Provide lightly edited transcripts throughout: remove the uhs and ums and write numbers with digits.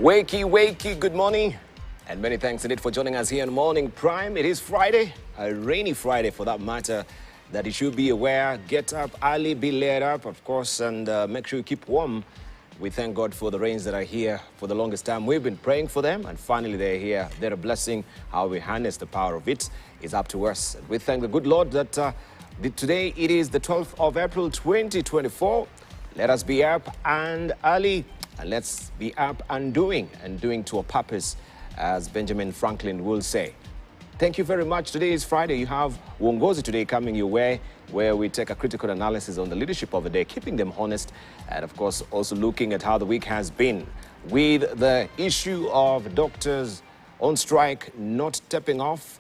Wakey, good morning. And many thanks indeed for joining us here on Morning Prime. It is Friday, a rainy Friday for that matter, that you should be aware. Get up early, be laid up, of course, and make sure you keep warm. We thank God for the rains that are here for the longest time. We've been praying for them, and finally they're here. They're a blessing. How we harness the power of it is up to us. And we thank the good Lord that today it is the 12th of April, 2024. Let us be up and early, and let's be up and doing to a purpose, as Benjamin Franklin will say. Thank you very much. Today is Friday. You have Uongozi today coming your way, where we take a critical analysis on the leadership of the day, keeping them honest, and of course also looking at how the week has been, with the issue of doctors on strike not tapering off,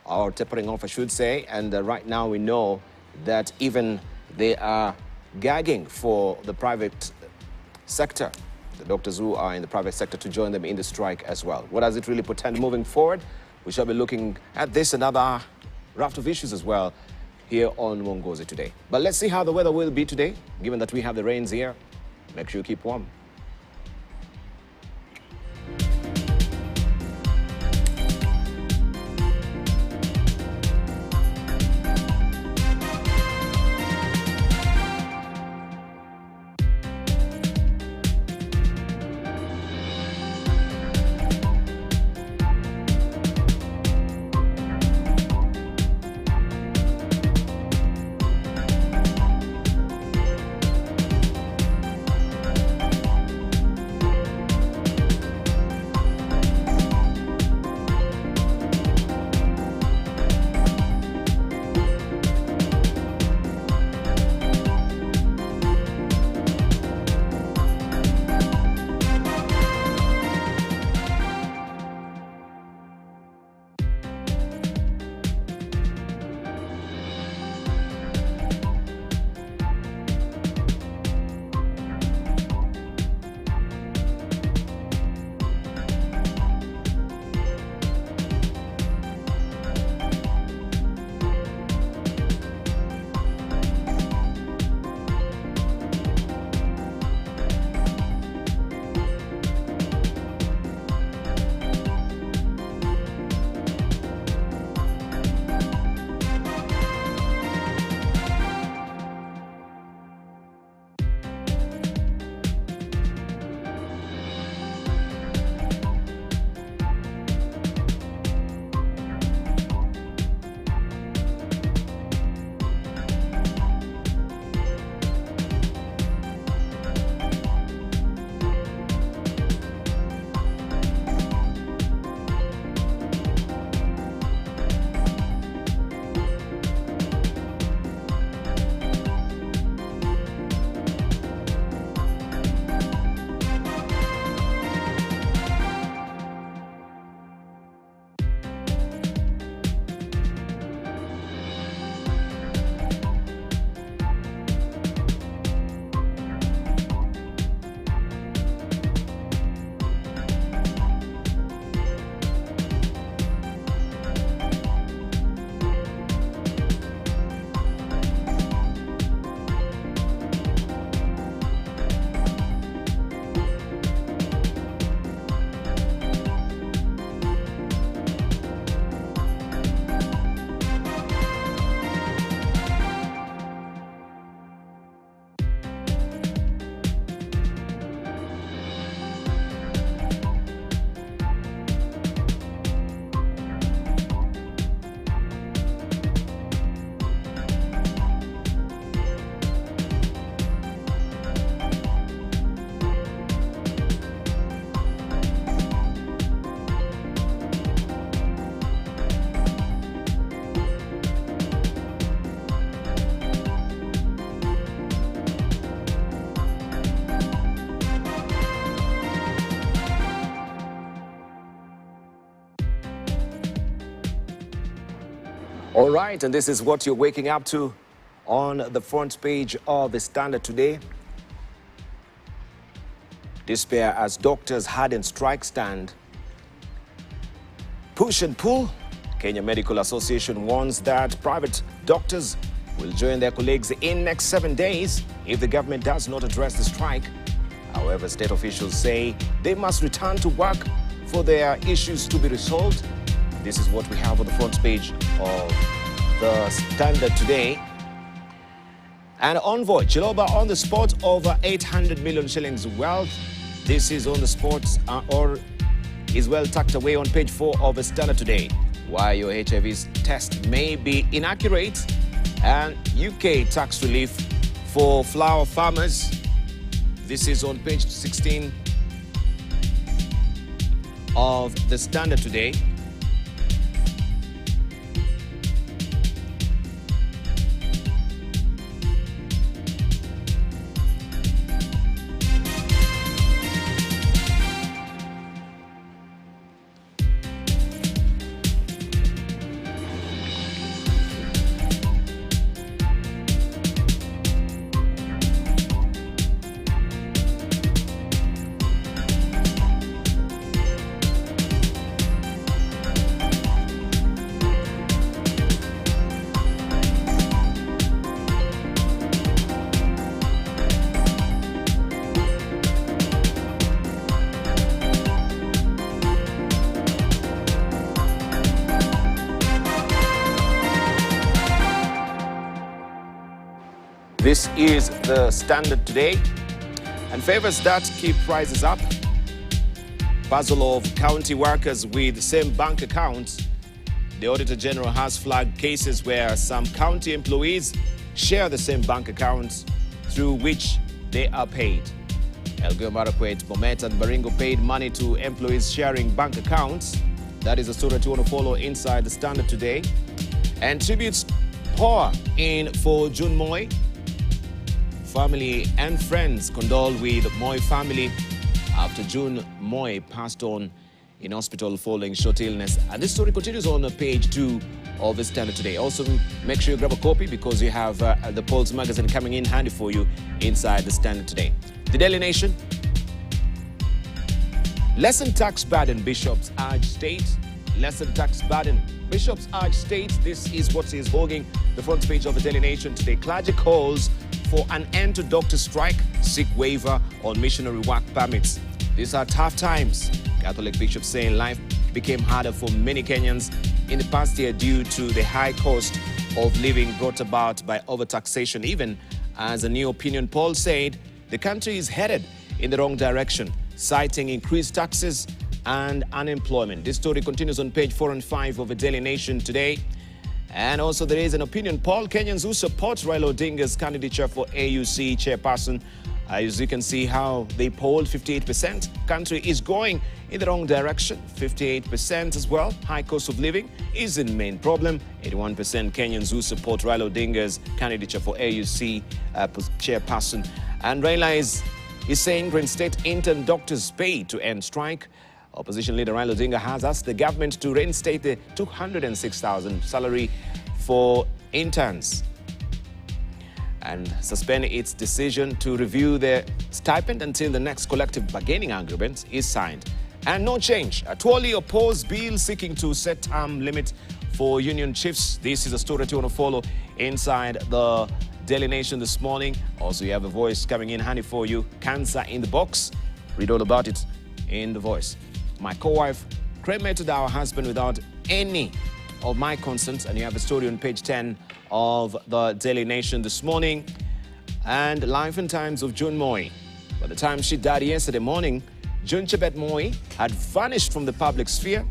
I should say. And right now we know that even they are gagging for the private sector, the doctors who are in the private sector, to join them in the strike as well. What does it really portend moving forward? We shall be looking at this and other raft of issues as well here on Uongozi today. But let's see how the weather will be today, given that we have the rains here. Make sure you keep warm. All right, and this is what you're waking up to on the front page of the Standard today. Despair as doctors harden strike stand. Push and pull. Kenya Medical Association warns that private doctors will join their colleagues in next 7 days if the government does not address the strike. However, state officials say they must return to work for their issues to be resolved. This is what we have on the front page of the Standard today. And Envoy, Chiloba on the spot, over 800 million shillings wealth. This is on the spot or is well tucked away on page 4 of the Standard today. Why your HIV test may be inaccurate, and UK tax relief for flour farmers. This is on page 16 of the Standard today. This is the Standard today, and favors that keep prices up. Puzzle of county workers with the same bank accounts. The Auditor General has flagged cases where some county employees share the same bank accounts through which they are paid. Elgeyo Marakwet, Bomet and Baringo paid money to employees sharing bank accounts. That is a story that you want to follow inside the Standard today. And tributes pour in for June Moi. Family and friends condole with Moi family after June Moi passed on in hospital following short illness. And this story continues on page 2 of the Standard today. Also, make sure you grab a copy because you have the Pulse magazine coming in handy for you inside the Standard today. The Daily Nation. Lessen tax burden, bishops urge state. Lessen tax burden, bishops urge state. This is what is holding the front page of the Daily Nation today. Clergy calls for an end to doctor strike, seek waiver on missionary work permits. These are tough times. Catholic bishops saying life became harder for many Kenyans in the past year due to the high cost of living brought about by overtaxation, even as a new opinion poll said the country is headed in the wrong direction, citing increased taxes and unemployment. This story continues on page 4 and 5 of the Daily Nation today. And also there is an opinion poll. Kenyans who support Raila Odinga's candidature for AUC chairperson. As you can see how they polled, 58%. Country is going in the wrong direction. 58% as well. High cost of living is the main problem. 81% Kenyans who support Raila Odinga's candidature for AUC chairperson. And Raila is saying reinstate intern doctors' pay to end strike. Opposition leader Raila Odinga has asked the government to reinstate the 206,000 salary for interns and suspend its decision to review their stipend until the next collective bargaining agreement is signed. And no change. Atwoli opposed bill seeking to set term limit for union chiefs. This is a story that you want to follow inside the Daily Nation this morning. Also, you have a voice coming in handy for you. Cancer in the box. Read all about it in the voice. My co-wife cremated our husband without any of my consent, and you have a story on page 10 of the Daily Nation this morning. And life and times of June Moi. By the time she died yesterday morning, June Chebet Moi had vanished from the public sphere,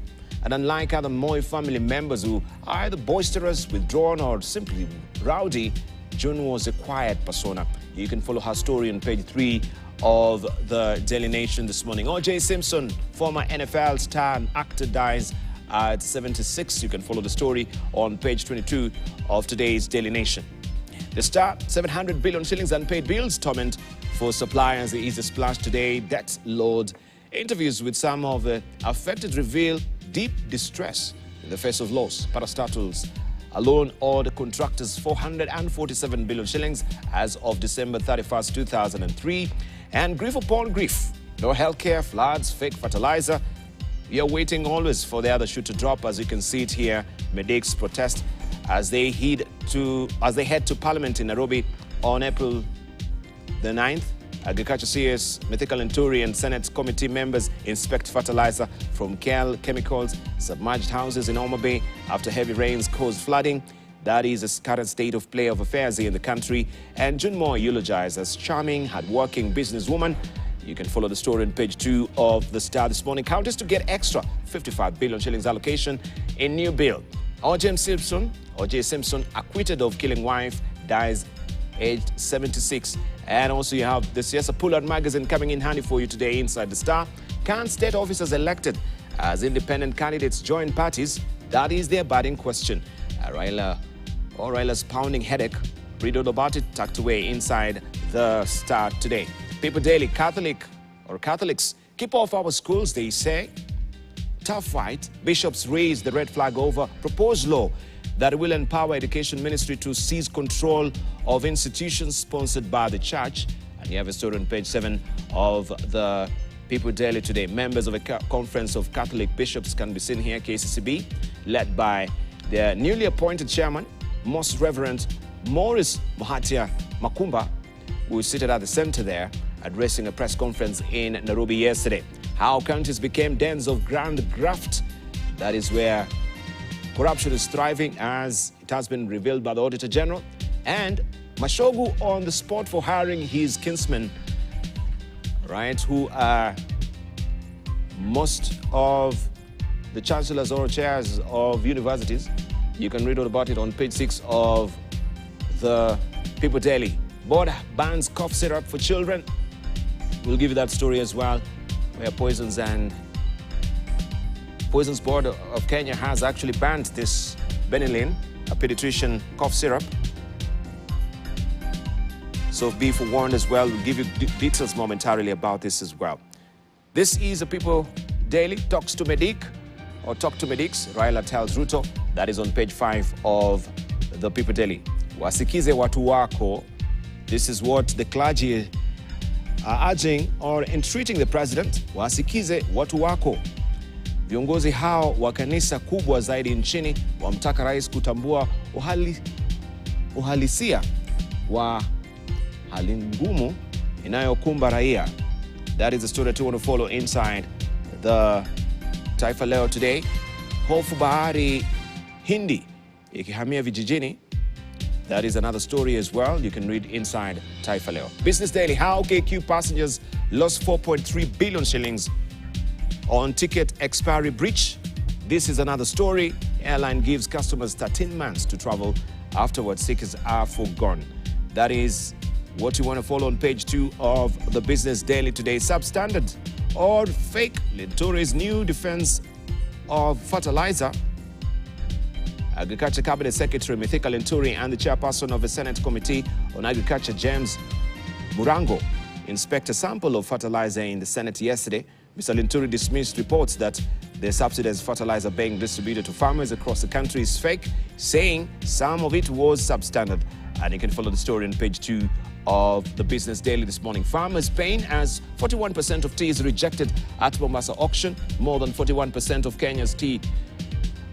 and unlike other Moi family members who are either boisterous, withdrawn, or simply rowdy, June was a quiet persona. You can follow her story on page 3 of the Daily Nation this morning. O.J. Simpson, former NFL star and actor, dies at 76. You can follow the story on page 22 of today's Daily Nation. The Star, 700 billion shillings unpaid bills, torment for suppliers is a splash today. Debt load. Interviews with some of the affected reveal deep distress in the face of loss. Parastatals alone owed contractors 447 billion shillings as of December 31st, 2003. And grief upon grief. No healthcare, floods, fake fertilizer. We are waiting always for the other shoe to drop, as you can see it here. Medics protest as they head to Parliament in Nairobi on April the 9th. Agriculture CS, Mythical and Turi and Senate committee members inspect fertilizer from KL Chemicals, submerged houses in Homa Bay after heavy rains caused flooding. That is the current state of play of affairs here in the country. And June Moore eulogized as charming, hardworking businesswoman. You can follow the story on page 2 of The Star this morning. Counties to get extra 55 billion shillings allocation in new bill. O.J. Simpson, acquitted of killing wife, dies aged 76. And also you have the Siasa Pullard magazine coming in handy for you today inside The Star. Can state officers elected as independent candidates join parties? That is their burning question. Raila's pounding headache. Read all about it tucked away inside The Star today. People Daily, Catholics, keep off our schools, they say. Tough fight. Bishops raise the red flag over proposed law that will empower Education Ministry to seize control of institutions sponsored by the church. And you have a story on page 7 of the People Daily today. Members of a conference of Catholic bishops can be seen here, KCCB, led by their newly appointed chairman, Most Reverend Maurice Muhatia Makumba, who is seated at the center there, addressing a press conference in Nairobi yesterday. How counties became dens of grand graft. That is where corruption is thriving, as it has been revealed by the Auditor General. And Mashogu on the spot for hiring his kinsmen, who are most of the chancellors or chairs of universities. You can read all about it on page 6 of the People Daily. Board bans cough syrup for children. We'll give you that story as well, where Poisons Board of Kenya has actually banned this Benylin, a pediatrician cough syrup. So be forewarned as well. We'll give you details momentarily about this as well. This is a People Daily. Talks to Medic, or Talk to Medics. Raila tells Ruto. That is on page 5 of the People Daily. Wasikize watu wako. This is what the clergy are urging or entreating the president. Wasikize watu wako. Viongozi hao wa kanisa kubwa zaidi nchini wamtaka rais kutambua uhalisia wa hali ngumu inayokumba raia. That is the story that you want to follow inside the Taifa Leo today. Hofu bahari Hindi ikihamia vijijini. That is another story as well. You can read inside Taifa Leo. Business Daily, how KQ passengers lost 4.3 billion shillings on ticket expiry breach. This is another story. Airline gives customers 13 months to travel. Afterwards, tickets are forgone. That is what you want to follow on page 2 of the Business Daily today. Substandard or fake Linturi's new defense of fertilizer. Agriculture Cabinet Secretary Mythical Linturi and the chairperson of the Senate Committee on Agriculture, James Murango, inspect a sample of fertilizer in the Senate yesterday. Mr. Linturi dismissed reports that the subsidized fertilizer being distributed to farmers across the country is fake, saying some of it was substandard. And you can follow the story on page 2 of the Business Daily this morning. Farmers pain as 41% of tea is rejected at Mombasa auction. More than 41% of Kenya's tea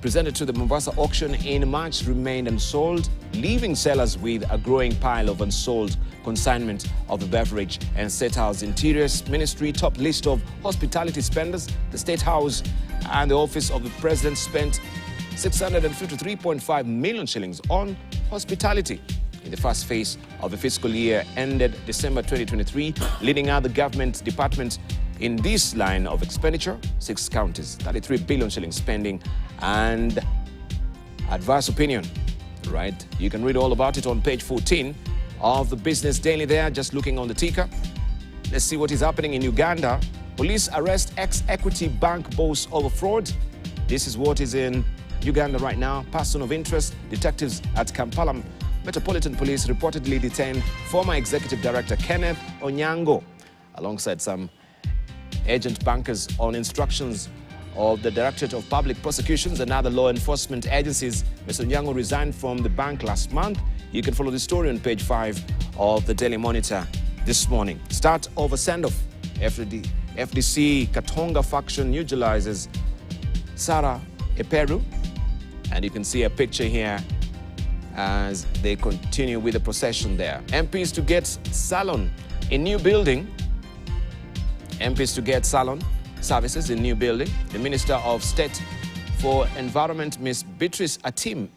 presented to the Mombasa auction in March remained unsold, leaving sellers with a growing pile of unsold consignment of the beverage. And State House Interior Ministry top list of hospitality spenders. The State House and the Office of the President spent 653.5 million shillings on hospitality in the first phase of the fiscal year ended December 2023, leading other government departments in this line of expenditure. 6 counties, 33 billion shillings spending and adverse opinion. You can read all about it on page 14 of the Business Daily there, just looking on the ticker. Let's see what is happening in Uganda. Police arrest ex-Equity Bank boss over fraud. This is what is in Uganda right now. Person of interest, detectives at Kampala Metropolitan Police reportedly detained former Executive Director Kenneth Onyango alongside some agent bankers on instructions of the Directorate of Public Prosecutions and other law enforcement agencies. Mr. Onyango resigned from the bank last month. You can follow the story on page 5 of the Daily Monitor this morning. Start of a send-off. FDC Katonga faction neutralizes Sarah Eperu. And you can see a picture here as they continue with the procession there. MPs to get salon In new building, MPs to get salon services in new building. The Minister of State for Environment, Ms. Beatrice Atim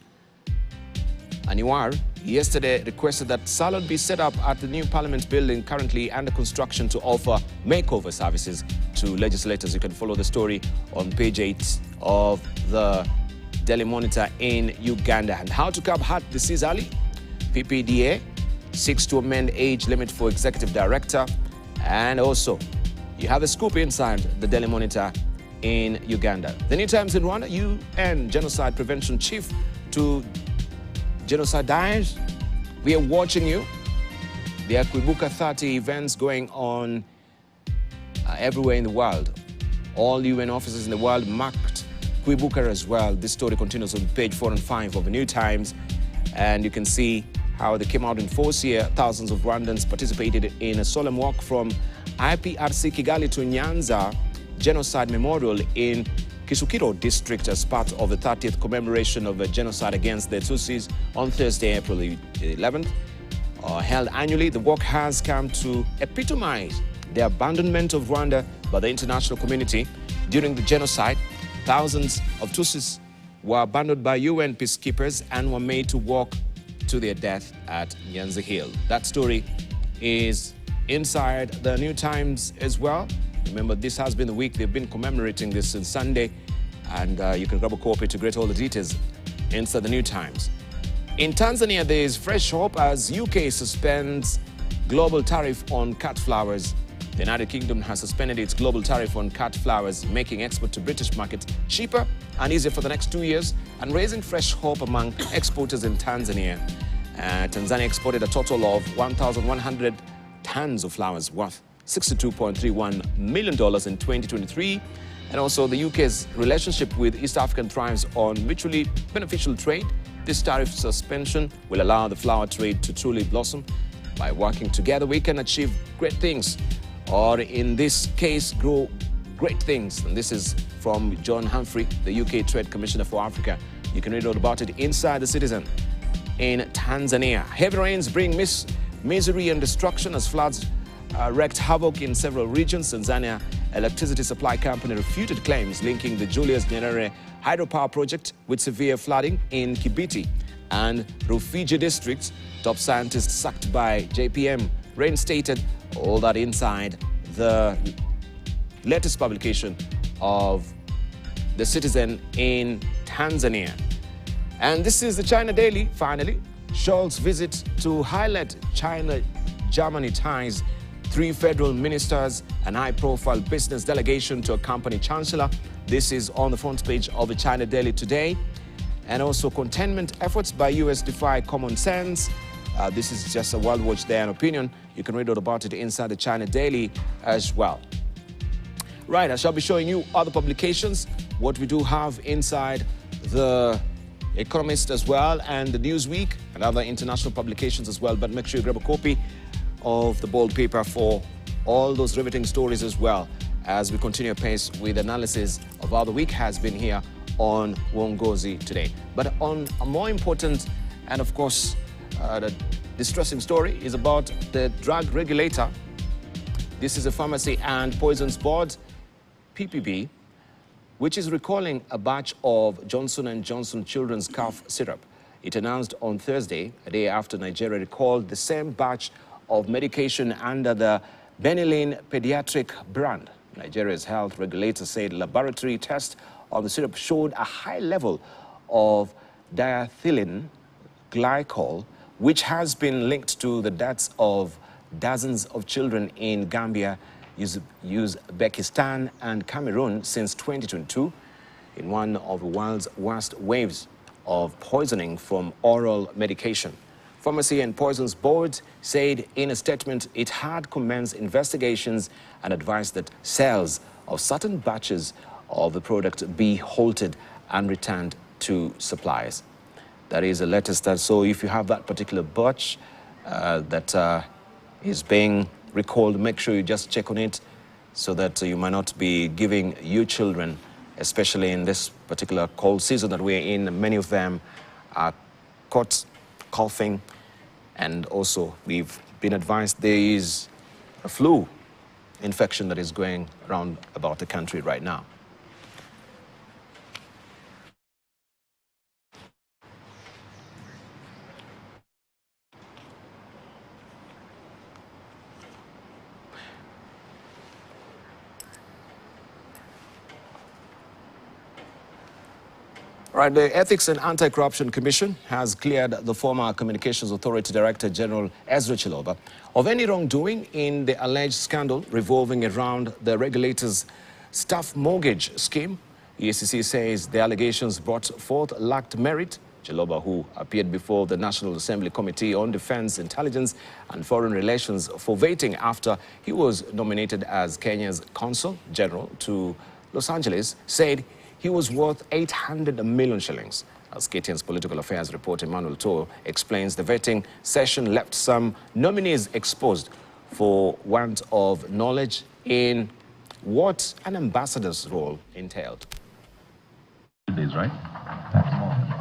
Aniwar, yesterday requested that salon be set up at the new Parliament building currently under construction to offer makeover services to legislators. You can follow the story on page 8 of the Daily Monitor in Uganda. And how to curb heart disease early. PPDA seeks to amend age limit for executive director. And also, you have a scoop inside the Daily Monitor in Uganda. The New Times in Rwanda, UN genocide prevention chief to genocides. We are watching you. There are Kwibuka 30 events going on everywhere in the world. All UN offices in the world marked Kwibuka as well. This story continues on page 4 and 5 of the New Times. And you can see how they came out in force here. Thousands of Rwandans participated in a solemn walk from IPRC Kigali to Nyanza Genocide Memorial in Kisukiro district as part of the 30th commemoration of the genocide against the Tutsis on Thursday, April 11th. Held annually, the walk has come to epitomize the abandonment of Rwanda by the international community. During the genocide, thousands of Tutsis were abandoned by UN peacekeepers and were made to walk to their death at Nyanza Hill. That story is inside the New Times as well. Remember, this has been the week they've been commemorating this since Sunday, and you can grab a copy to get all the details inside the New Times. In Tanzania, there is fresh hope as UK suspends global tariff on cut flowers. The United Kingdom has suspended its global tariff on cut flowers, making export to British markets cheaper and easier for the next 2 years, and raising fresh hope among exporters in Tanzania. Tanzania exported a total of 1,100 tons of flowers worth $62.31 million in 2023. And also the UK's relationship with East African tribes on mutually beneficial trade. This tariff suspension will allow the flower trade to truly blossom. By working together, we can achieve great things, or in this case, grow great things. And this is from John Humphrey, the UK Trade Commissioner for Africa. You can read all about it inside The Citizen. In Tanzania, heavy rains bring misery and destruction as floods wreaked havoc in several regions. Tanzania Electricity Supply Company refuted claims linking the Julius Nyerere hydropower project with severe flooding in Kibiti and Rufiji districts. Top scientists sacked by JPM reinstated. All that inside the latest publication of The Citizen in Tanzania. And this is the China Daily, finally. Scholz visit to highlight China-Germany ties. 3 federal ministers, an high-profile business delegation to accompany Chancellor. This is on the front page of the China Daily today. And also containment efforts by US defy common sense. This is just a World Watch there, an opinion. You can read all about it inside the China Daily as well. Right, I shall be showing you other publications, what we do have inside the Economist as well, and the Newsweek, and other international publications as well. But make sure you grab a copy of the bold paper for all those riveting stories as well, as we continue pace with analysis of how the week has been here on Uongozi today. But on a more important and of course the distressing story is about the drug regulator. This is the Pharmacy and Poisons Board, PPB, which is recalling a batch of Johnson & Johnson children's cough syrup. It announced on Thursday, a day after Nigeria recalled the same batch of medication under the Benylin pediatric brand. Nigeria's health regulator said laboratory tests on the syrup showed a high level of diethylene glycol, which has been linked to the deaths of dozens of children in Gambia, Uzbekistan and Cameroon since 2022, in one of the world's worst waves of poisoning from oral medication. Pharmacy and Poisons Board said in a statement it had commenced investigations and advised that sales of certain batches of the product be halted and returned to suppliers. That is the latest. So if you have that particular batch that is being recalled, make sure you just check on it so that you might not be giving your children, especially in this particular cold season that we're in. Many of them are caught coughing, and also we've been advised there is a flu infection that is going around about the country right now. Right, the Ethics and Anti-Corruption Commission has cleared the former Communications Authority Director General Ezra Chiloba of any wrongdoing in the alleged scandal revolving around the regulator's staff mortgage scheme. EACC says the allegations brought forth lacked merit. Chiloba, who appeared before the National Assembly Committee on Defense, Intelligence and Foreign Relations for vetting after he was nominated as Kenya's Consul General to Los Angeles, said he was worth 800 million shillings. As KTN's political affairs reporter Emmanuel Toh explains, the vetting session left some nominees exposed for want of knowledge in what an ambassador's role entailed. Right?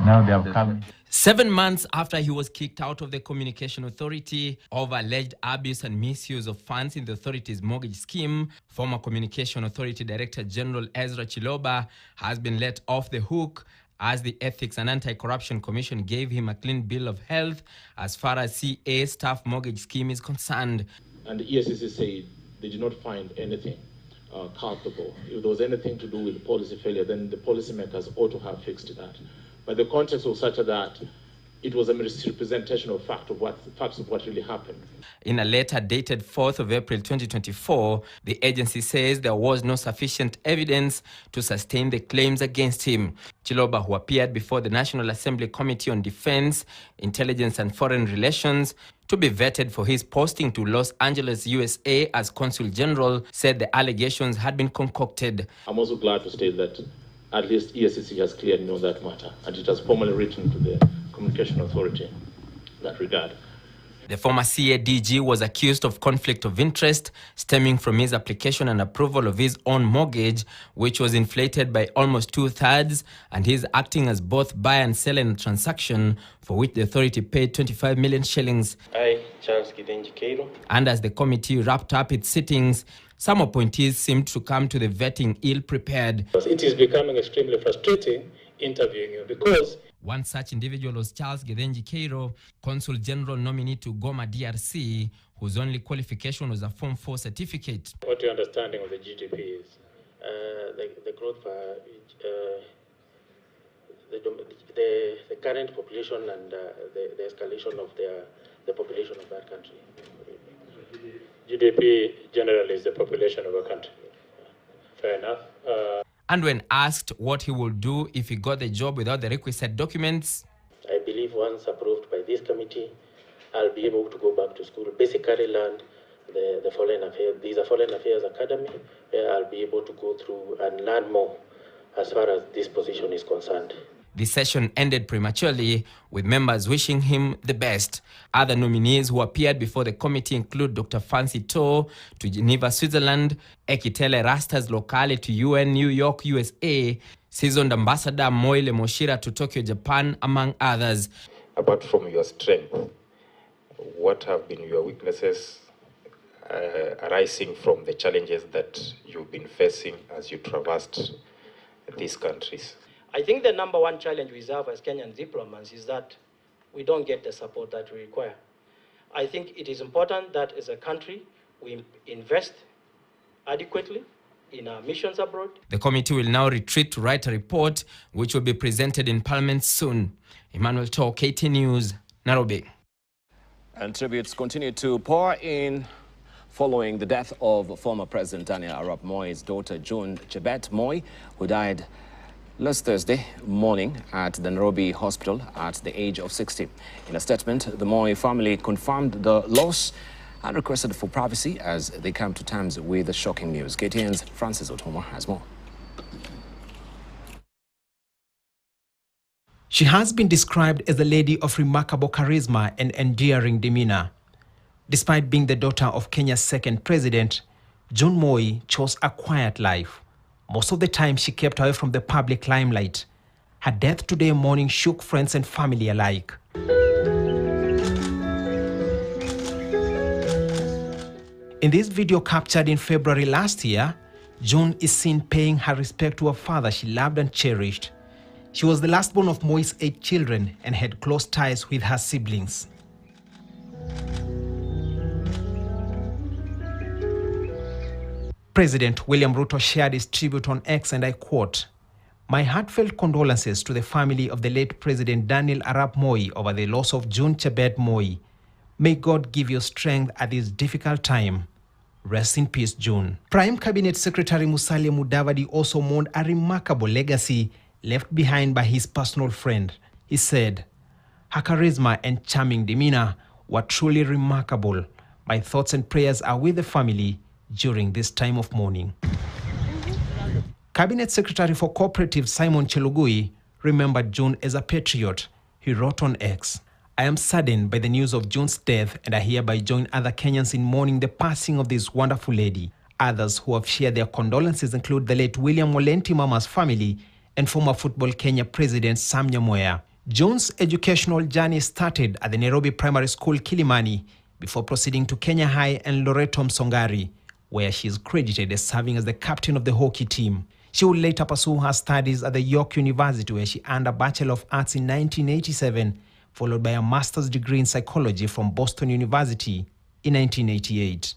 Now they have come. 7 months after he was kicked out of the Communication Authority over alleged abuse and misuse of funds in the authority's mortgage scheme, former Communication Authority Director General Ezra Chiloba has been let off the hook as the Ethics and Anti-Corruption Commission gave him a clean bill of health as far as CA staff mortgage scheme is concerned. And the ESCC said they did not find anything culpable. If there was anything to do with policy failure, then the policymakers ought to have fixed that. But the context was such that it was a misrepresentation of facts of what really happened. In a letter dated 4th of April 2024, the agency says there was no sufficient evidence to sustain the claims against him. Chiloba, who appeared before the National Assembly Committee on Defense, Intelligence and Foreign Relations to be vetted for his posting to Los Angeles, USA as Consul General, said the allegations had been concocted. I'm also glad to state that at least ESCC has cleared me on that matter, and it has formally written to the Communication Authority in that regard. The former CADG was accused of conflict of interest stemming from his application and approval of his own mortgage, which was inflated by almost 2/3, and his acting as both buyer and seller in a transaction for which the authority paid 25 million shillings. I, Charles Gidenji Keiro. And as the committee wrapped up its sittings, some appointees seemed to come to the vetting ill-prepared. It is becoming extremely frustrating interviewing you because one such individual was Charles Gidenji Keiro, Consul General nominee to Goma, DRC, whose only qualification was a Form 4 certificate. What your understanding of the GDP is? The growth for the current population and the escalation of the population of that country. GDP generally is the population of a country. Fair enough. And when asked what he would do if he got the job without the requisite documents, I believe once approved by this committee, I'll be able to go back to school, basically learn the Foreign Affairs. These are Foreign Affairs Academy, where I'll be able to go through and learn more as far as this position is concerned. The session ended prematurely, with members wishing him the best. Other nominees who appeared before the committee include Dr. Fancy To to Geneva, Switzerland, Ekitele Rastas Lokale to UN, New York, USA, seasoned Ambassador Moile Moshira to Tokyo, Japan, among others. Apart from your strength, what have been your weaknesses arising from the challenges that you've been facing as you traversed these countries? I think the number one challenge we have as Kenyan diplomats is that we don't get the support that we require. I think it is important that as a country, we invest adequately in our missions abroad. The committee will now retreat to write a report, which will be presented in Parliament soon. Emmanuel Toh, KT News, Nairobi. And tributes continue to pour in following the death of former President Daniel Arap Moi's daughter, June Chebet Moi, who died last Thursday morning at the Nairobi hospital at the age of 60. In a statement, the Moi family confirmed the loss and requested for privacy as they come to terms with the shocking news. KTN's Francis Otomo has more. She has been described as a lady of remarkable charisma and endearing demeanor. Despite being the daughter of Kenya's second president, June Moi chose a quiet life. Most of the time, she kept away from the public limelight. Her death today morning shook friends and family alike. In this video captured in February last year, June is seen paying her respect to her father she loved and cherished. She was the last born of Moi's 8 children and had close ties with her siblings. President William Ruto shared his tribute on X, and I quote, "My heartfelt condolences to the family of the late President Daniel Arap Moi over the loss of June Chebet Moi. May God give you strength at this difficult time. Rest in peace, June." Prime Cabinet Secretary Musalia Mudavadi also mourned a remarkable legacy left behind by his personal friend. He said, "Her charisma and charming demeanor were truly remarkable. My thoughts and prayers are with the family during this time of mourning." Cabinet Secretary for Cooperatives Simon Chelugui remembered June as a patriot. He wrote on X, "I am saddened by the news of June's death, and I hereby join other Kenyans in mourning the passing of this wonderful lady." Others who have shared their condolences include the late William Molenti Mama's family and former Football Kenya President Sam Nyamoya. June's educational journey started at the Nairobi Primary School Kilimani before proceeding to Kenya High and Loreto Msongari, where she is credited as serving as the captain of the hockey team. She would later pursue her studies at the York University, where she earned a Bachelor of Arts in 1987, followed by a master's degree in psychology from Boston University in 1988.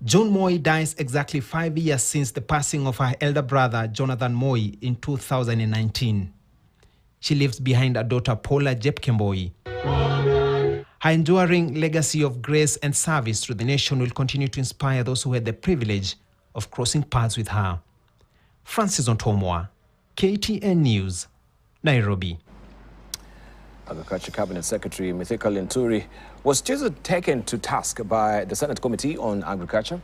June Moi dies exactly 5 years since the passing of her elder brother, Jonathan Moi, in 2019. She leaves behind a daughter, Paula Jepkemboi. Her enduring legacy of grace and service to the nation will continue to inspire those who had the privilege of crossing paths with her. Francis Ontomwa, KTN News, Nairobi. Agriculture Cabinet Secretary Mithika Linturi was Tuesday taken to task by the Senate Committee on Agriculture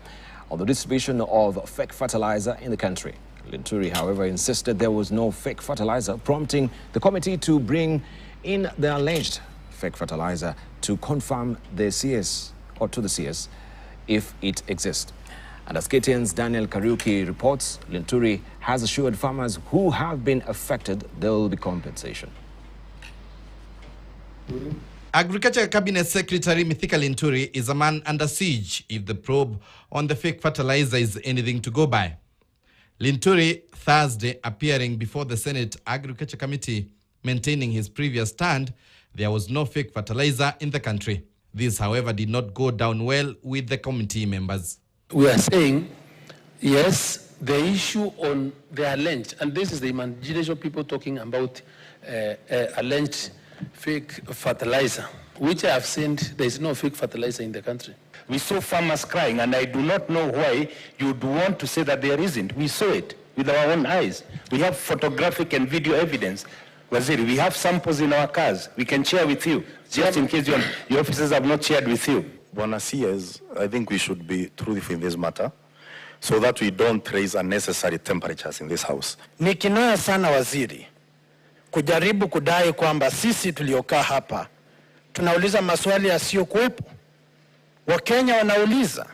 on the distribution of fake fertilizer in the country. Linturi, however, insisted there was no fake fertilizer, prompting the committee to bring in the alleged fake fertilizer to confirm the CS, or to the CS, if it exists. And as KTN's Daniel Kariuki reports, Linturi has assured farmers who have been affected there will be compensation. Agriculture Cabinet Secretary Mithika Linturi is a man under siege if the probe on the fake fertilizer is anything to go by. Linturi, Thursday, appearing before the Senate Agriculture Committee, maintaining his previous stand, there was no fake fertilizer in the country. This, however, did not go down well with the committee members. We are saying, yes, the issue on the alleged, and this is the imagination people talking about alleged fake fertilizer, which I have seen there is no fake fertilizer in the country. We saw farmers crying, and I do not know why you'd want to say that there isn't. We saw it with our own eyes. We have photographic and video evidence. Waziri, we have samples in our cars. We can share with you, just in case your officers have not shared with you. Bwana CS, I think we should be truthful in this matter so that we don't raise unnecessary temperatures in this house. Ni kinaya sana waziri kujaribu kudai kwamba sisi tuliokaa hapa tunauliza maswali yasiyokuwepo. Wakenya wanauliza,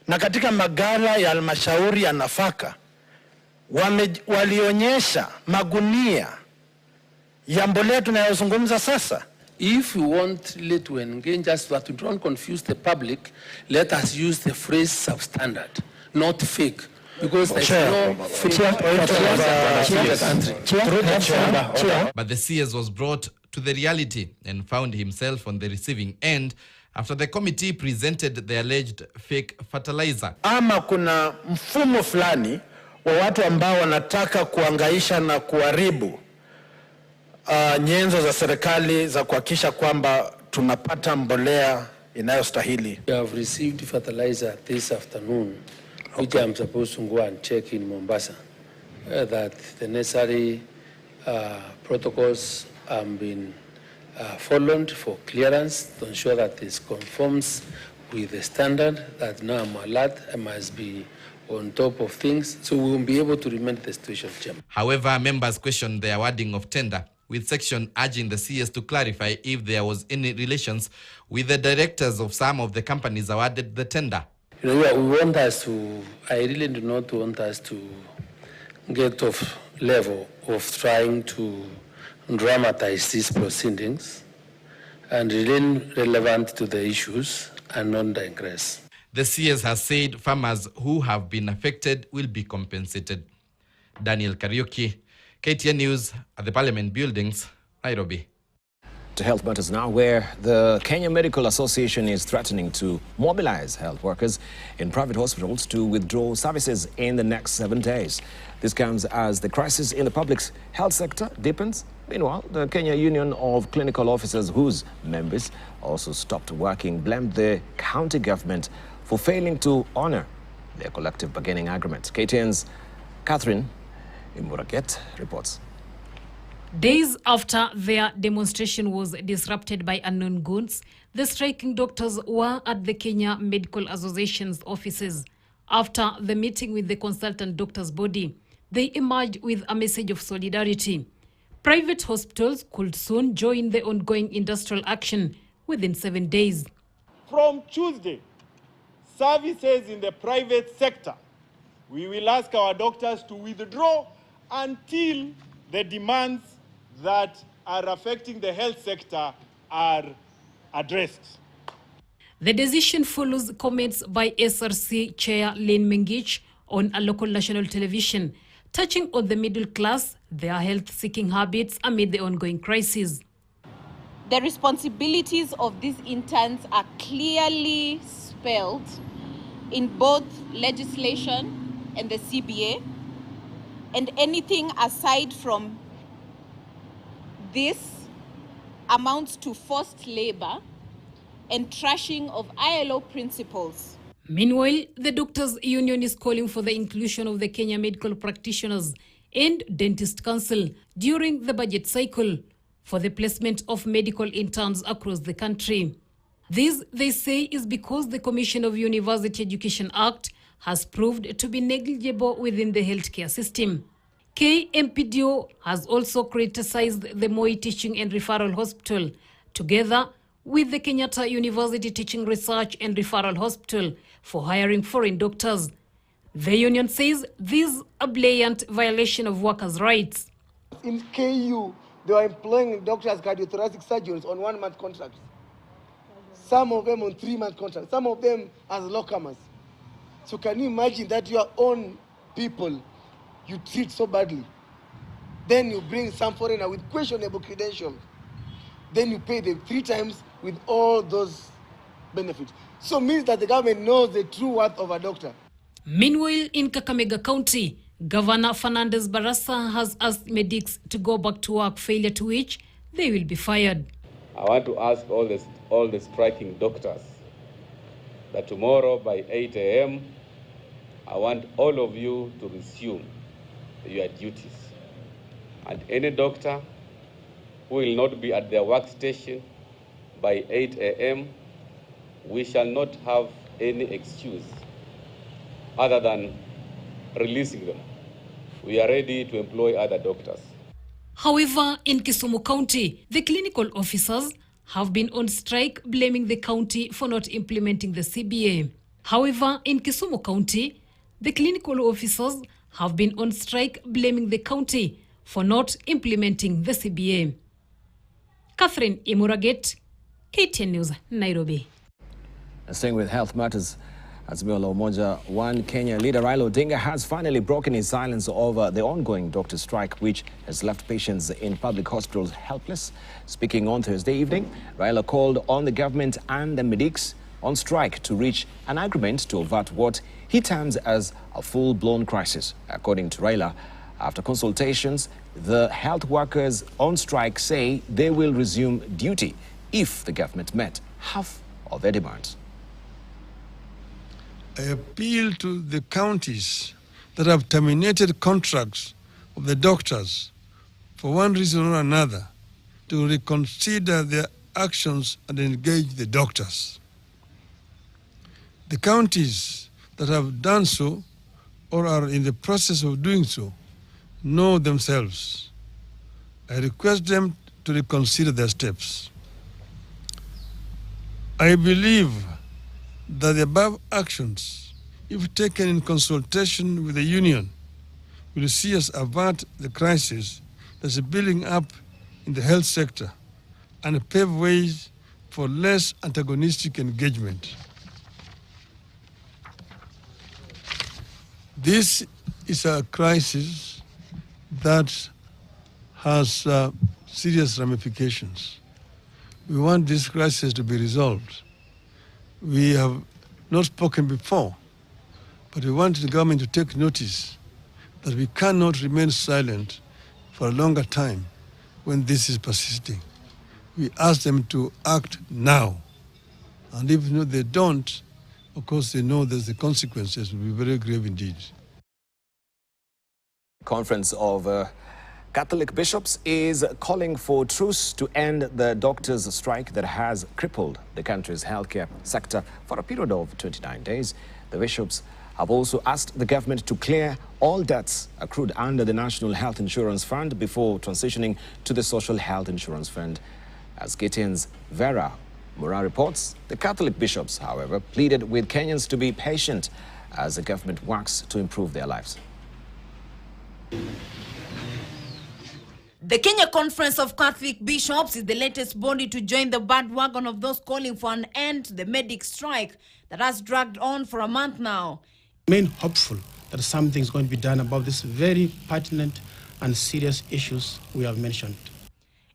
na katika magala ya halmashauri ya nafaka walionyesha magunia ya mbolea tunayozungumza sasa. If we want really to engage us, but to don't confuse the public, let us use the phrase substandard, not fake. Because there's no fake fertilizer in the country. But the CS was brought to the reality and found himself on the receiving end after the committee presented the alleged fake fertilizer. Ama kuna mfumo fulani wa watu ambao wanataka kuangaisha na kuharibu nyenzo za serikali za kuhakikisha kwamba tunapata mbolea inayostahili. We have received fertilizer this afternoon, which I'm supposed to go and check in Mombasa, that the necessary protocols have been followed for clearance to ensure that this conforms with the standard that now I'm alert and must be on top of things, so we will be able to remain the situation. However, members questioned the awarding of tender, with section urging the CS to clarify if there was any relations with the directors of some of the companies awarded the tender. You know, we want us to, I really do not want us to get off level of trying to dramatize these proceedings and remain relevant to the issues and not digress. The CS has said farmers who have been affected will be compensated. Daniel Kariuki, KTN News at the Parliament Buildings, Nairobi. To health matters now, where the Kenya Medical Association is threatening to mobilize health workers in private hospitals to withdraw services in the next 7 days. This comes as the crisis in the public health sector deepens. Meanwhile, the Kenya Union of Clinical Officers, whose members also stopped working, blamed the county government for failing to honor their collective bargaining agreement. KTN's Catherine Imuraget reports. Days after their demonstration was disrupted by unknown goons, the striking doctors were at the Kenya Medical Association's offices. After the meeting with the consultant doctors' body, they emerged with a message of solidarity. Private hospitals could soon join the ongoing industrial action within 7 days. From Tuesday, services in the private sector, we will ask our doctors to withdraw until the demands that are affecting the health sector are addressed. The decision follows comments by SRC Chair Lynn Mengich on a local national television, touching on the middle class, their health-seeking habits amid the ongoing crisis. The responsibilities of these interns are clearly spelled in both legislation and the CBA, and anything aside from this amounts to forced labor and trashing of ILO principles. Meanwhile, the Doctors' Union is calling for the inclusion of the Kenya Medical Practitioners and Dentist Council during the budget cycle for the placement of medical interns across the country. This, they say, is because the Commission of University Education Act has proved to be negligible within the healthcare system. KMPDO has also criticized the Moi Teaching and Referral Hospital, together with the Kenyatta University Teaching Research and Referral Hospital, for hiring foreign doctors. The union says this is a blatant violation of workers' rights. In KU, they are employing doctors, cardiothoracic surgeons on 1-month contracts. Some of them on 3-month contracts, some of them as locumers. So can you imagine that your own people you treat so badly? Then you bring some foreigner with questionable credentials. Then you pay them 3 times with all those benefits. So it means that the government knows the true worth of a doctor. Meanwhile, in Kakamega County, Governor Fernandez Barasa has asked medics to go back to work, failure to which they will be fired. I want to ask all the striking doctors that tomorrow by 8 a.m., I want all of you to resume your duties. And any doctor who will not be at their workstation by 8 a.m., we shall not have any excuse other than releasing them. We are ready to employ other doctors. However, in Kisumu County, the clinical officers have been on strike, blaming the county for not implementing the CBA. However, in Kisumu County, the clinical officers have been on strike, blaming the county for not implementing the CBA. Catherine Imuraget, KTN News, Nairobi. Staying with health matters, Azimio la Umoja One Kenya leader Raila Odinga has finally broken his silence over the ongoing doctor strike, which has left patients in public hospitals helpless. Speaking on Thursday evening, Raila called on the government and the medics on strike to reach an agreement to avert what he terms as a full-blown crisis. According to Raila, after consultations, the health workers on strike say they will resume duty if the government met half of their demands. I appeal to the counties that have terminated contracts of the doctors for one reason or another to reconsider their actions and engage the doctors. The counties that have done so or are in the process of doing so know themselves. I request them to reconsider their steps. I believe that the above actions, if taken in consultation with the union, will see us avert the crisis that's building up in the health sector and pave ways for less antagonistic engagement. This is a crisis that has serious ramifications. We want this crisis to be resolved. We have not spoken before, but we want the government to take notice that we cannot remain silent for a longer time when this is persisting. We ask them to act now. And if they don't, of course they know that the consequences will be very grave indeed. Conference of Catholic bishops is calling for truce to end the doctors' strike that has crippled the country's healthcare sector for a period of 29 days. The bishops have also asked the government to clear all debts accrued under the National Health Insurance Fund before transitioning to the Social Health Insurance Fund. As KTN's Vera Mura reports, the Catholic bishops, however, pleaded with Kenyans to be patient as the government works to improve their lives. The Kenya Conference of Catholic Bishops is the latest body to join the bandwagon of those calling for an end to the medic strike that has dragged on for a month now. Remain hopeful that something is going to be done about these very pertinent and serious issues we have mentioned.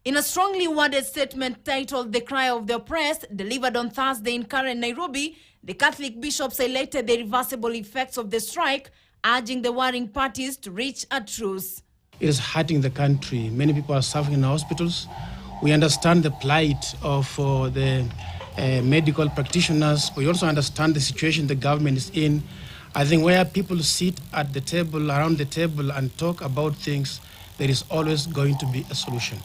In a strongly worded statement titled "The Cry of the Oppressed," delivered on Thursday in Karen, Nairobi, the Catholic bishops highlighted the irreversible effects of the strike, urging the warring parties to reach a truce. It is hurting the country. Many people are suffering in hospitals. We understand the plight of the medical practitioners. We also understand the situation the government is in. I think where people sit at the table, around the table, and talk about things, there is always going to be a solution.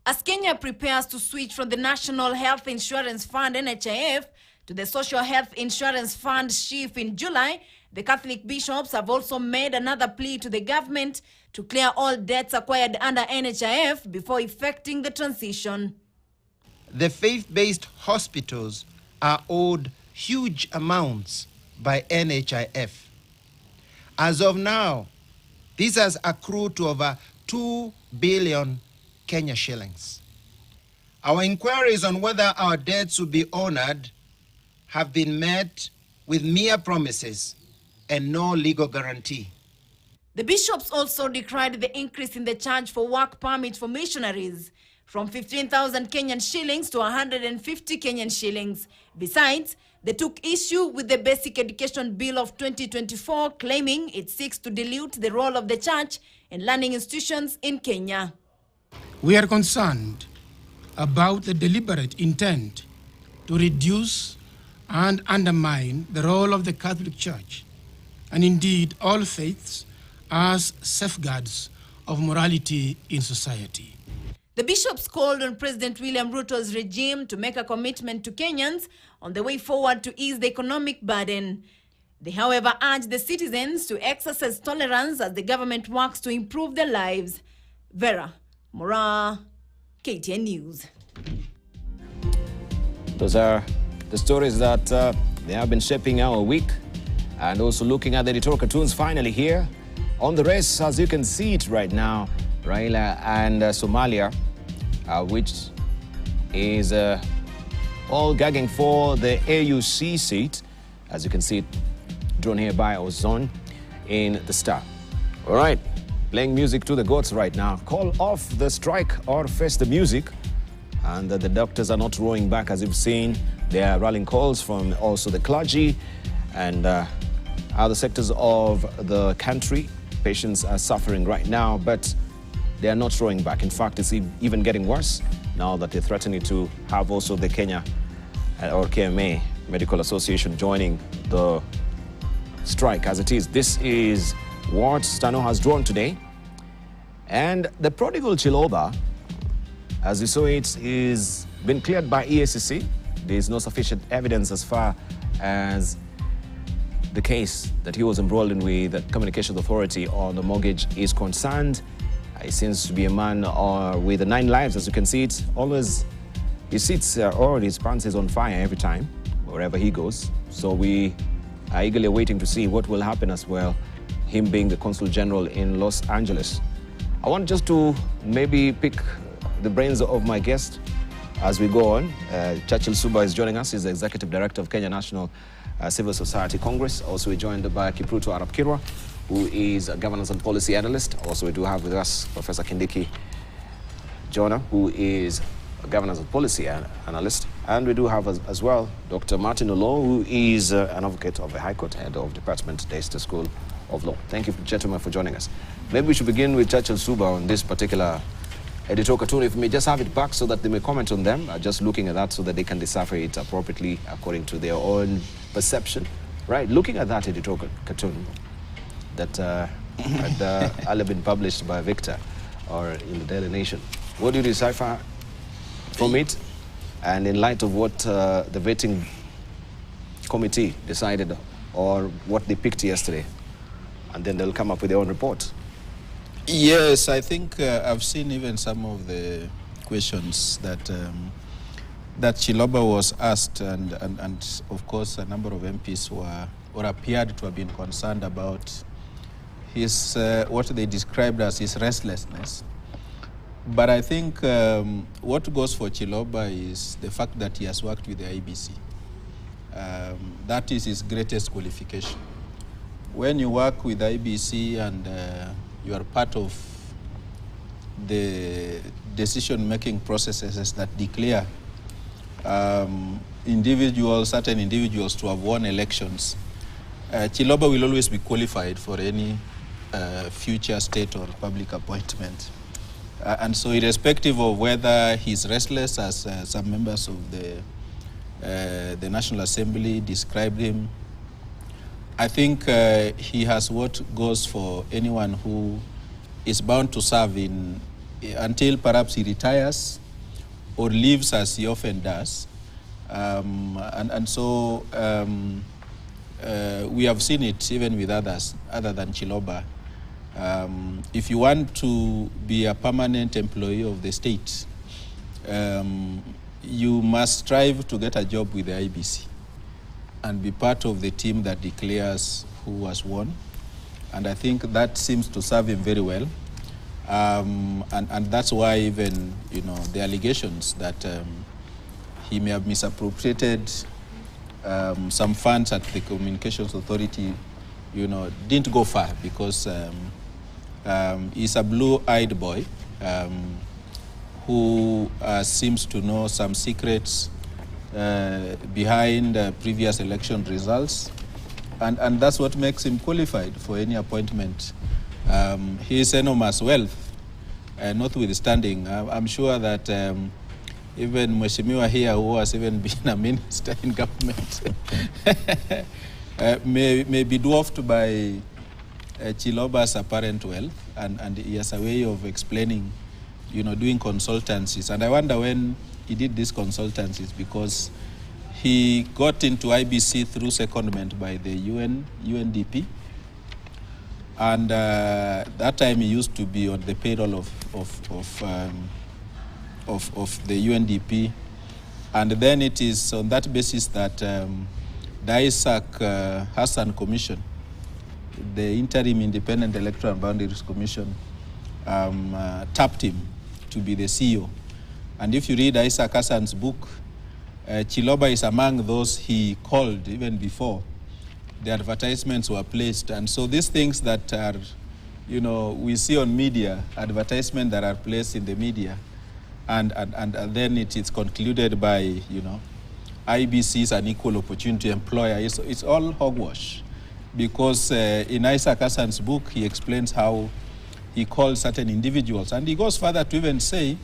As Kenya prepares to switch from the National Health Insurance Fund, NHIF, to the Social Health Insurance Fund, SHIF, in July, the Catholic bishops have also made another plea to the government to clear all debts acquired under NHIF before effecting the transition. The faith-based hospitals are owed huge amounts by NHIF. As of now, this has accrued to over 2 billion Kenya shillings. Our inquiries on whether our debts will be honored have been met with mere promises and no legal guarantee. The bishops also decried the increase in the charge for work permits for missionaries from 15,000 Kenyan shillings to 150 Kenyan shillings. Besides, they took issue with the Basic Education Bill of 2024, claiming it seeks to dilute the role of the church and learning institutions in Kenya. We are concerned about the deliberate intent to reduce and undermine the role of the Catholic Church, and indeed all faiths, as safeguards of morality in society. The bishops called on President William Ruto's regime to make a commitment to Kenyans on the way forward to ease the economic burden. They, however, urged the citizens to exercise tolerance as the government works to improve their lives. Vera Mura, KTN News. Those are the stories that they have been shaping our week, and also looking at the editorial cartoons finally here on the race. As you can see it right now, Raila and Somalia, which is all gagging for the AUC seat, as you can see it drawn here by Ozone in the Star. All right, playing music to the goats right now. Call off the strike or face the music. And the doctors are not rowing back, as you've seen. There are rallying calls from also the clergy and other sectors of the country. Patients are suffering right now, but they are not rowing back. In fact, it's even getting worse now that they're threatening to have also the Kenya or KMA Medical Association joining the strike as it is. This is what Stano has drawn today. And the prodigal Chiloba, as you saw it, is been cleared by EACC. There is no sufficient evidence as far as the case that he was embroiled in with the Communications Authority on the mortgage is concerned. He seems to be a man with 9 lives, as you can see it. Always, he sits or his pants is on fire every time, wherever he goes. So we are eagerly waiting to see what will happen as well, him being the Consul General in Los Angeles. I want just to maybe pick the brains of my guest as we go on. Churchill Suba is joining us. He's the Executive Director of Kenya National Civil Society Congress. Also, we're joined by Kipruto Arap Kirwa, who is a governance and policy analyst. Also, we do have with us Professor Kindiki Jonah, who is a governance and policy analyst. And we do have as well Dr. Martin Olo, who is an advocate of the High Court, head of Department Daystar School of Law. Thank you, gentlemen, for joining us. Maybe we should begin with Churchill Suba on this particular editorial cartoon. If we may just have it back so that they may comment on them, just looking at that so that they can decipher it appropriately according to their own perception. Right, looking at that editorial cartoon that had been published by Victor or in the Daily Nation, what do you decipher from it? And in light of what the vetting committee decided or what they picked yesterday, and then they'll come up with their own report. Yes, I think I've seen even some of the questions that that Chiloba was asked, and of course a number of MPs were or appeared to have been concerned about his what they described as his restlessness. But I think what goes for Chiloba is the fact that he has worked with the IBC. That is his greatest qualification. When you work with IBC and you are part of the decision-making processes that declare certain individuals to have won elections, Chiloba will always be qualified for any future state or public appointment. And so irrespective of whether he's restless, as some members of the National Assembly described him, I think he has what goes for anyone who is bound to serve until perhaps he retires or leaves, as he often does. So we have seen it even with others other than Chiloba. If you want to be a permanent employee of the state, you must strive to get a job with the IBC and be part of the team that declares who has won. And I think that seems to serve him very well. And that's why even, the allegations that he may have misappropriated some funds at the Communications Authority, didn't go far, because he's a blue-eyed boy who seems to know some secrets behind previous election results, and that's what makes him qualified for any appointment. His enormous wealth, notwithstanding, I'm sure that even Mheshimiwa here, who has even been a minister in government, may be dwarfed by Chiloba's apparent wealth, and he has a way of explaining, doing consultancies. And I wonder when he did these consultancies, because he got into IBC through secondment by the UNDP, and that time he used to be on the payroll of the UNDP, and then it is on that basis that the Isaac Hassan Commission, the Interim Independent Electoral Boundaries Commission, tapped him to be the CEO. And if you read Isaac Hassan's book, Chiloba is among those he called even before the advertisements were placed. And so these things that are, we see on media, advertisements that are placed in the media, and then it is concluded by, IBC is an equal opportunity employer. It's all hogwash, because in Isaac Hassan's book, he explains how he called certain individuals. And he goes further to even say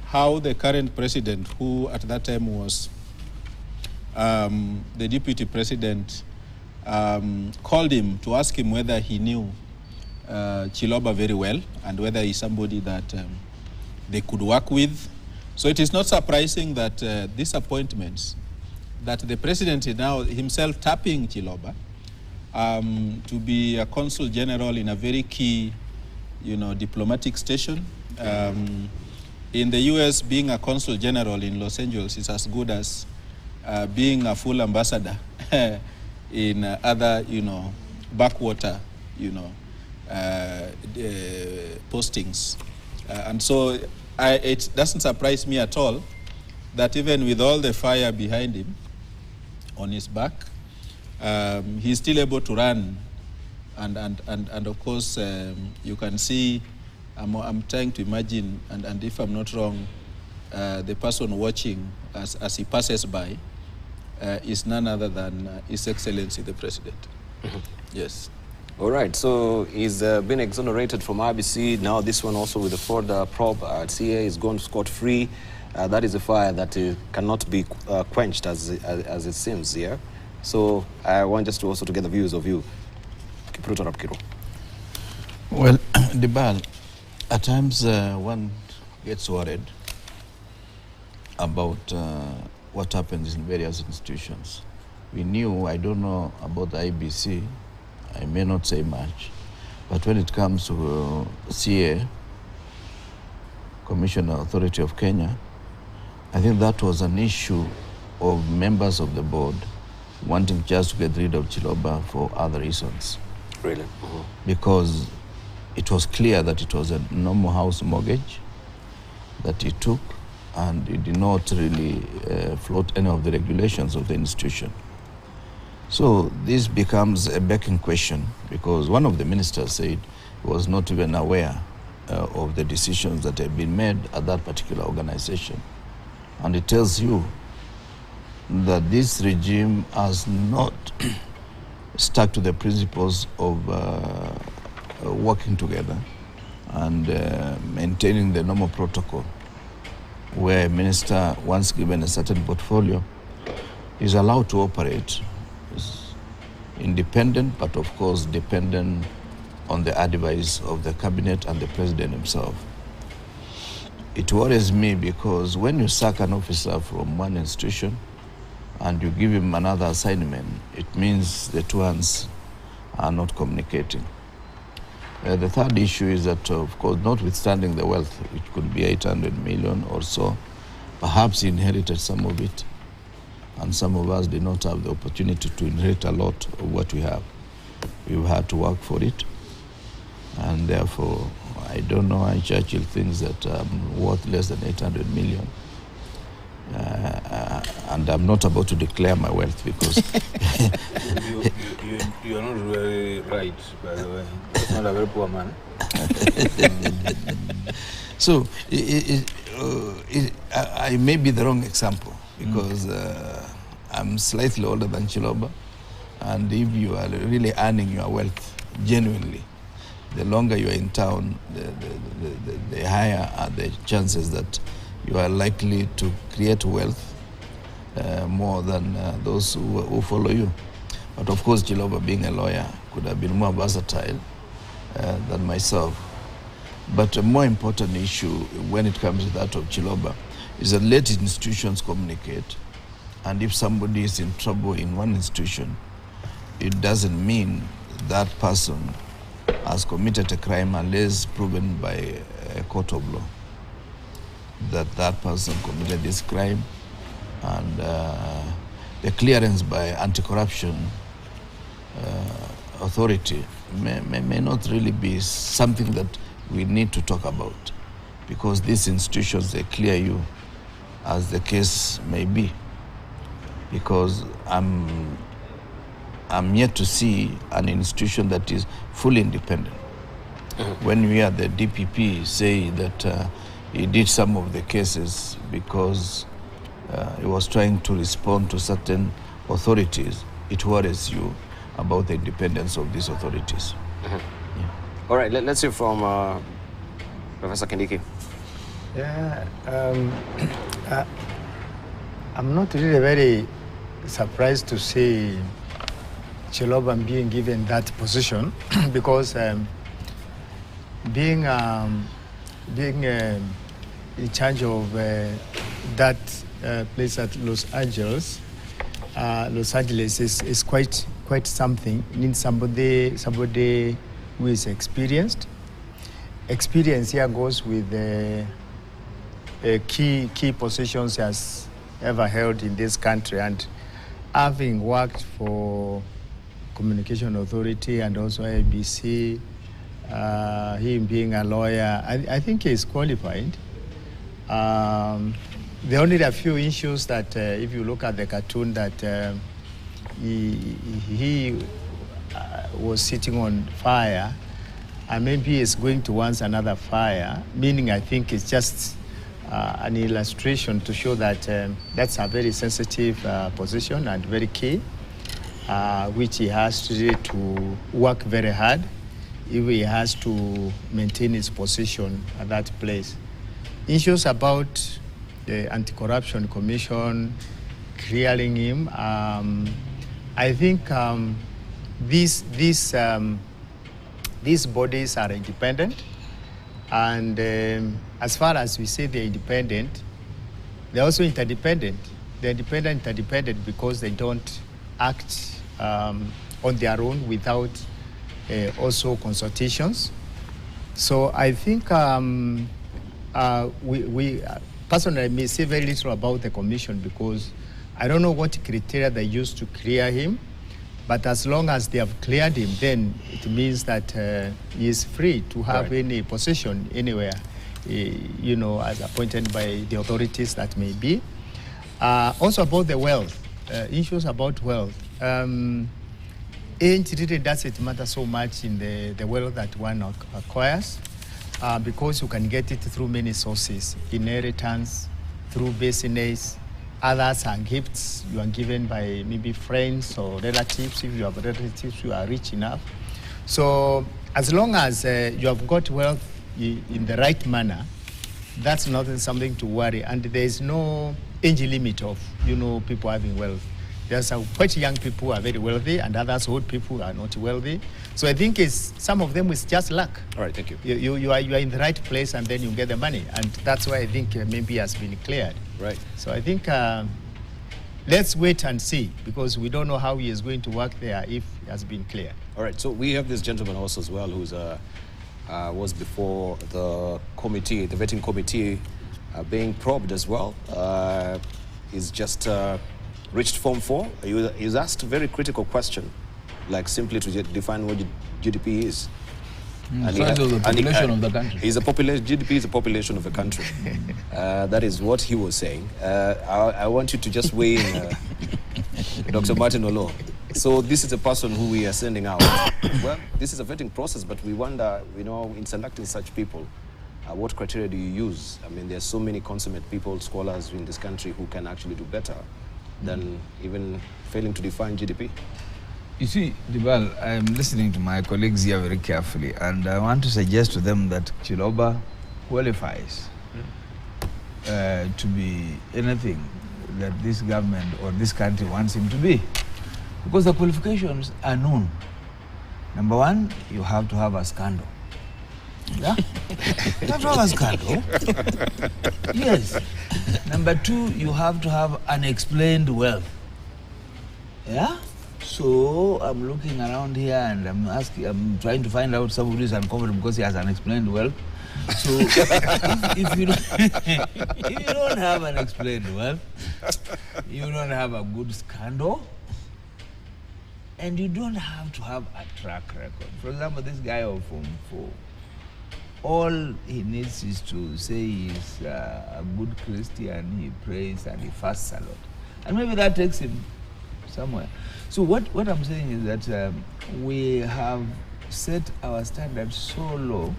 how the current president, who at that time was the deputy president, called him to ask him whether he knew Chiloba very well and whether he's somebody that they could work with. So it is not surprising that these appointments, that the president is now himself tapping Chiloba to be a consul general in a very key, diplomatic station. In the US, being a consul general in Los Angeles is as good as being a full ambassador in other, backwater, postings. And so it doesn't surprise me at all that even with all the fire behind him on his back, he's still able to run And of course, you can see, I'm trying to imagine, and if I'm not wrong, the person watching as he passes by is none other than His Excellency the President. Yes. All right, so he's been exonerated from RBC. Now this one also with the fraud probe at CA is gone scot-free. That is a fire that cannot be quenched as it seems here. So I want just to also to get the views of you. Well, Dibal, at times one gets worried about what happens in various institutions. We knew, I don't know about the IBC, I may not say much, but when it comes to CA, Commissioner Authority of Kenya, I think that was an issue of members of the board wanting just to get rid of Chiloba for other reasons. Really? Because it was clear that it was a normal house mortgage that he took, and it did not really float any of the regulations of the institution. So this becomes a begging question, because one of the ministers said he was not even aware of the decisions that had been made at that particular organization. And it tells you that this regime has not stuck to the principles of working together and maintaining the normal protocol, where a minister, once given a certain portfolio, is allowed to operate independent, but of course dependent on the advice of the cabinet and the president himself. It worries me because when you sack an officer from one institution and you give him another assignment, it means the two hands are not communicating. The third issue is that, of course, notwithstanding the wealth, which could be 800 million or so, perhaps he inherited some of it, and some of us did not have the opportunity to inherit a lot of what we have. We've had to work for it, and therefore, I don't know why Churchill thinks that I'm worth less than 800 million. And I'm not about to declare my wealth because... you are not very right, by the way. That's not a very poor man. So, I may be the wrong example because I'm slightly older than Chiloba, and if you are really earning your wealth genuinely, the longer you are in town, the higher are the chances that you are likely to create wealth more than those who follow you. But of course, Chiloba, being a lawyer, could have been more versatile than myself. But a more important issue when it comes to that of Chiloba is that let institutions communicate. And if somebody is in trouble in one institution, it doesn't mean that person has committed a crime unless proven by a court of law that that person committed this crime, and the clearance by anti-corruption authority may not really be something that we need to talk about, because these institutions, they clear you as the case may be. Because I'm yet to see an institution that is fully independent. When we hear the DPP say that he did some of the cases because he was trying to respond to certain authorities, it worries you about the independence of these authorities. Yeah. All right, let's hear from Professor Kindiki. Yeah, I'm not really very surprised to see Chiloba being given that position because being in charge of that place at Los Angeles is quite something. You need somebody who is experienced. Experience here goes with key positions he has ever held in this country, and having worked for Communication Authority and also ABC, him being a lawyer, I think he is qualified. There are only a few issues that, if you look at the cartoon, that he was sitting on fire, and maybe it's going towards another fire, meaning I think it's just an illustration to show that that's a very sensitive position and very key, which he has to work very hard if he has to maintain his position at that place. Issues about the Anti-Corruption Commission clearing him, I think these bodies are independent, and as far as we say they're independent, they're also interdependent. They're interdependent because they don't act on their own without also consultations. So I think we personally may say very little about the commission because I don't know what criteria they used to clear him, but as long as they have cleared him, then it means that he is free to have any position anywhere, you know, as appointed by the authorities that may be. Also about the wealth, issues about wealth. It really doesn't matter so much in the wealth that one acquires, because you can get it through many sources: inheritance, through business. Others are gifts you are given by maybe friends or relatives, if you have relatives who are rich enough. So as long as you have got wealth in the right manner, that's not something to worry. And there is no age limit of, you know, people having wealth. There's quite young people who are very wealthy, and others old people who are not wealthy. So I think some of them is just luck. All right, thank you. You are in the right place, and then you get the money, and that's why I think maybe has been cleared. Right. So I think let's wait and see, because we don't know how he is going to work there if he has been cleared. All right. So we have this gentleman also as well, who's was before the committee, the vetting committee, being probed as well. He's just reached Form 4. He was asked a very critical question, like simply to define what GDP is. Size of the population of the country. GDP is the population of a country. That is what he was saying. I want you to just weigh in, Dr. Martin Olo. So this is a person who we are sending out. Well, this is a vetting process, but we wonder, you know, in selecting such people, what criteria do you use? I mean, there's so many consummate people, scholars in this country who can actually do better than even failing to define GDP. You see, Dibal, I'm listening to my colleagues here very carefully, and I want to suggest to them that Chiloba qualifies to be anything that this government or this country wants him to be. Because the qualifications are known. Number one, you have to have a scandal. Yeah? You have to have a scandal. Yes. Number two, you have to have unexplained wealth. Yeah? So I'm looking around here and I'm trying to find out somebody who is uncomfortable because he has unexplained wealth. So if you don't have unexplained wealth, you don't have a good scandal, and you don't have to have a track record. For example, this guy of Form 4, all he needs is to say he's a good Christian, he prays and he fasts a lot. And maybe that takes him somewhere. So what I'm saying is that we have set our standards so low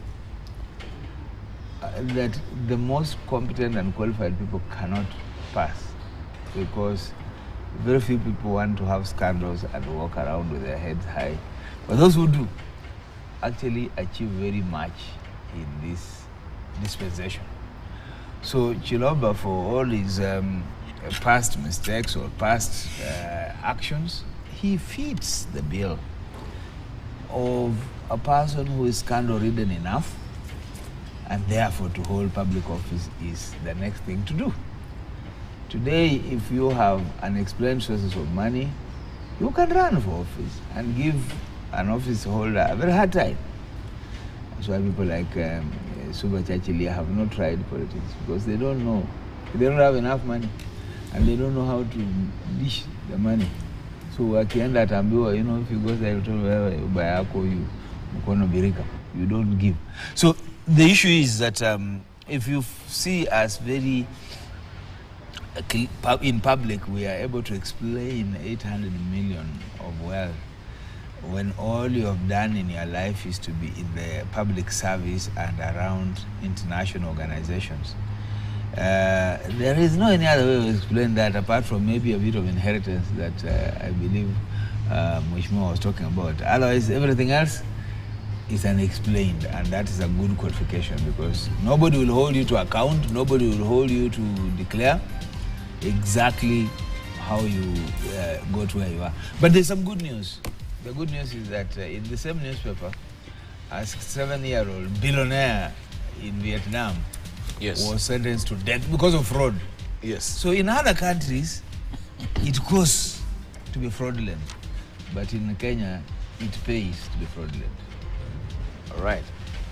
that the most competent and qualified people cannot pass, because very few people want to have scandals and walk around with their heads high. But those who do actually achieve very much in this dispensation. So Chiloba, for all his past mistakes or past actions, he fits the bill of a person who is scandal-ridden enough, and therefore to hold public office is the next thing to do. Today, if you have unexplained sources of money, you can run for office and give an office holder a very hard time. That's why people like Suba Churchill have not tried politics, because they don't know. They don't have enough money, and they don't know how to dish the money. So wakienda tambiwa, you know, if you go there, you don't give. So the issue is that if you see us very in public, we are able to explain 800 million of wealth. when all you have done in your life is to be in the public service and around international organizations. There is no any other way to explain that apart from maybe a bit of inheritance that I believe Mheshimiwa was talking about. Otherwise, everything else is unexplained, and that is a good qualification because nobody will hold you to account, nobody will hold you to declare exactly how you got where you are. But there's some good news. The good news is that in the same newspaper, a 7-year-old billionaire in Vietnam was sentenced to death because of fraud. Yes. So in other countries, it costs to be fraudulent. But in Kenya, it pays to be fraudulent. All right.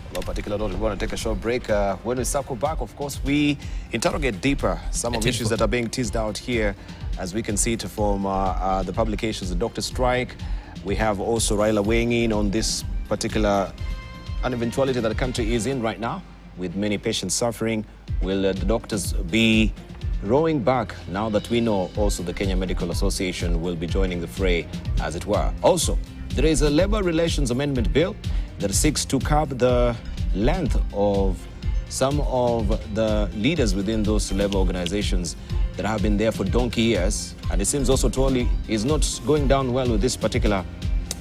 On that particular note, we want to take a short break. When we circle back, of course, we interrogate deeper some of the issues that are being teased out here, as we can see it from the publications, the doctor strike. We have also Raila weighing in on this particular eventuality that the country is in right now, with many patients suffering. Will the doctors be rowing back now that we know also the Kenya Medical Association will be joining the fray, as it were? Also, there is a Labor Relations Amendment Bill that seeks to curb the length of some of the leaders within those labor organizations that have been there for donkey years. And it seems also Toli is not going down well with this particular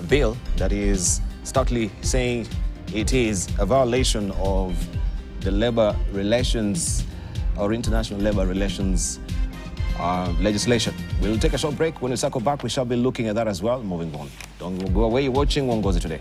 bill that is starkly saying it is a violation of the labor relations or international labor relations legislation. We'll take a short break. When we circle back, we shall be looking at that as well. Moving on. Don't go away. You're watching Uongozi Today.